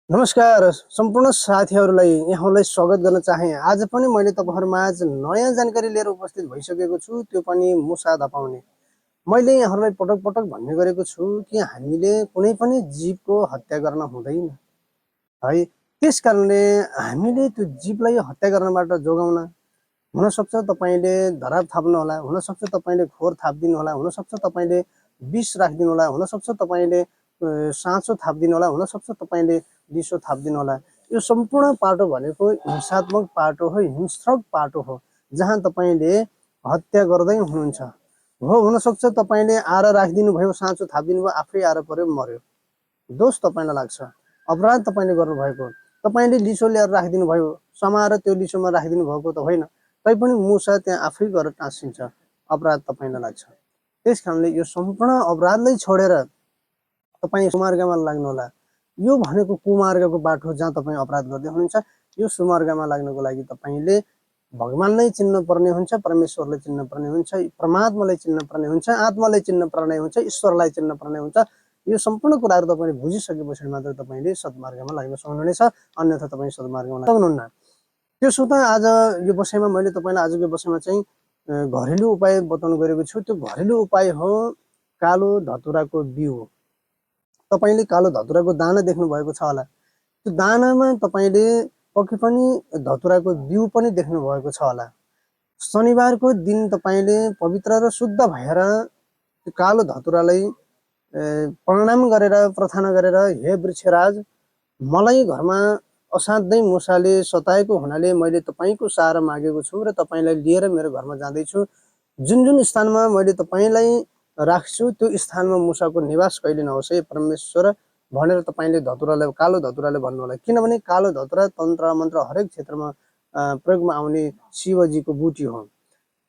नमस्कार सम्पूर्ण साथीहरूलाई यहाँलाई स्वागत गर्न चाहे। आज पनि मैले तपाईहरुमाझ नयाँ जानकारी लिएर उपस्थित भइसकेको छु, त्यो पनि मुसा धपाउने। मैले यहाँहरूलाई पटक पटक भन्ने गरेको छु कि हामीले कुनै पनि जीवको हत्या गर्न हुँदैन है। त्यसकारणले हामीले त्यो जीवलाई हत्या गर्नबाट जोगाउन हुन सक्छ तपाईले धराप थाप्नु होला, हुन सक्छ तपाईले खोर थाप्दिनु होला, हुन सक्छ तपाईले विष राख्दिनु होला, हुन सक्छ तपाईले साँचो थाप्दिनु होला, हुन सक्छ तपाईले लिसो थाप्दिनु होला। यो सम्पूर्ण पाटो भनेको हिंसात्मक पाटो हो, हिंस्रक पाटो हो, जहाँ तपाईले हत्या गर्दै हुनुहुन्छ हो। हुन सक्छ तपाईले आएर राखिदिनु भयो, साँचो थाप्दिनु भयो, आफै आएर पर्यो मर्यो, दोष तपाईलाई लाग्छ, अपराध तपाईले गर्नु भएको। तपाईले लिसो ल्याएर राखिदिनु भयो, समाएर त्यो लिसोमा राखिदिनु भएको त होइन, तैपनि मुसा त्यहाँ आफै गएर टाँसिन्छ, अपराध तपाईलाई लाग्छ। त्यसकारणले यो सम्पूर्ण अपराधलाई छोडेर तपाई सुमार्गमा लाग्नु होला। यो भनेको कुमार्गको बाटो जहाँ तपाई अपराध गर्दै हुनुहुन्छ। यो सुमार्गमा लाग्नको लागि तपाईले भगवानलाई चिन्न पर्ने हुन्छ, परमेश्वरलाई चिन्न पर्ने हुन्छ, परमात्मालाई चिन्न पर्ने हुन्छ, आत्मालाई चिन्न पर्ने हुन्छ, ईश्वरलाई चिन्न पर्ने हुन्छ। यो सम्पूर्ण कुराहरु तपाईले बुझिसकेपछि मात्र तपाईले सद्मार्गमा लाग्न सक्नुहुनेछ, अन्यथा तपाई सद्मार्गमा लाग्न सक्नुहुन्न। त्यसो त आज यो विषयमा मैले तपाईलाई आजको विषयमा चाहिँ घरेलु उपाय बताउन गएको छु। त्यो घरेलु उपाय हो कालो धतुराको बिउ। तपाईले कालो धतुराको दाना देख्नु भएको छ होला। त्यो दानामा तपाईले पक्कै पनि धतुराको बिउ पनि देख्नु भएको छ होला। शनिबारको दिन तपाईले पवित्र र शुद्ध भएर त्यो कालो धतुरालाई प्रणाम गरेर प्रार्थना गरेर, हे वृक्षराज, मलाई घरमा असाध्यै मुसाले सताएको हुनाले मैले तपाईको सहारा मागेको छु र तपाईलाई लिएर मेरो घरमा जाँदैछु। जुन जुन स्थानमा मैले तपाईलाई राख्छु त्यो स्थानमा मुसाको निवास कहिले नहोस् है परमेश्वर भनेर तपाईले धतुरालाई, कालो धतुराले भन्नु होला। किनभने कालो धतुरा तन्त्र मन्त्र हरेक क्षेत्रमा प्रयोगमा आउने शिवजीको बुटी हो।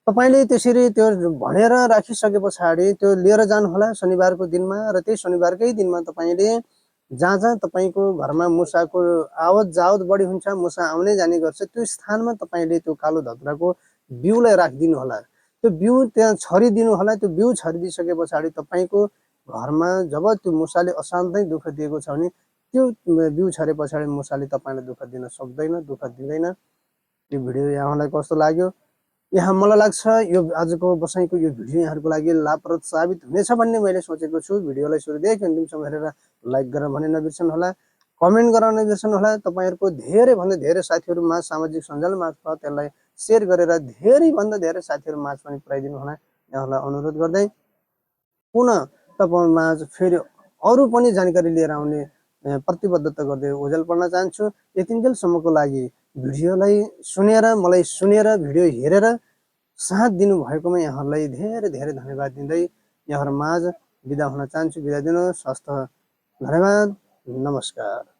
तपाईले त्यसरी त्यो भनेर राखिसके पछाडी त्यो लिएर जानु होला शनिबारको दिनमा, र त्यही शनिबारकै दिनमा तपाईले जहाँ जहाँ तपाईको घरमा मुसाको आवत जावत बढी हुन्छ, मुसा आउने जाने गर्छ, त्यो स्थानमा तपाईले त्यो कालो धतुराको बिउलाई राखिदिनु होला। त्यो बिउ त्यहाँ छरिदिनु होला। त्यो बिउ छरिदिसके पछाडी तपाईको घरमा जब त्यो मुसाले अशान्तै दुःख दिएको छ भने त्यो बिउ छरे पछाडी मुसाले तपाईलाई दुःख दिन सक्दैन, दुःख दिँदैन। यो भिडियो यहाँलाई कस्तो लाग्यो? यहाँ मलाई लाग्छ यो आजको बसाइको यो भिडियो यहाँहरुको लागि लाभप्रद साबित हुनेछ भन्ने मैले सोचेको छु। भिडियोलाई सुरुदेखि अन्तिमसम्म हेरेर लाइक गर्न भने नबिर्सनु होला, कमेन्ट गर्न नबिर्सनु होला। तपाईहरुको धेरै भन्दा धेरै साथीहरुमा सामाजिक सञ्जाल मार्फत यसलाई शेयर गरेर धेरै भन्दा धेरै साथीहरु माझ पनि पुर्याइदिनु होला यहाँलाई अनुरोध गर्दै पुनः तपाईहरुमाझ फेरि अरु पनि जानकारी लिएर आउने प्रतिबद्धता गर्दै ओझेल पर्न चाहन्छु। यतिन्जेलसम्मको लागि भिडियोलाई सुनेर, मलाई सुनेर, भिडियो हेरेर साथ दिनु भएकोमा यहाँलाई धेरै धेरै धन्यवाद दिँदै यहाँहरुमाझ बिदा हुन चाहन्छु। बिदा दिनुहोस्। हस्त। धन्यवाद। नमस्कार।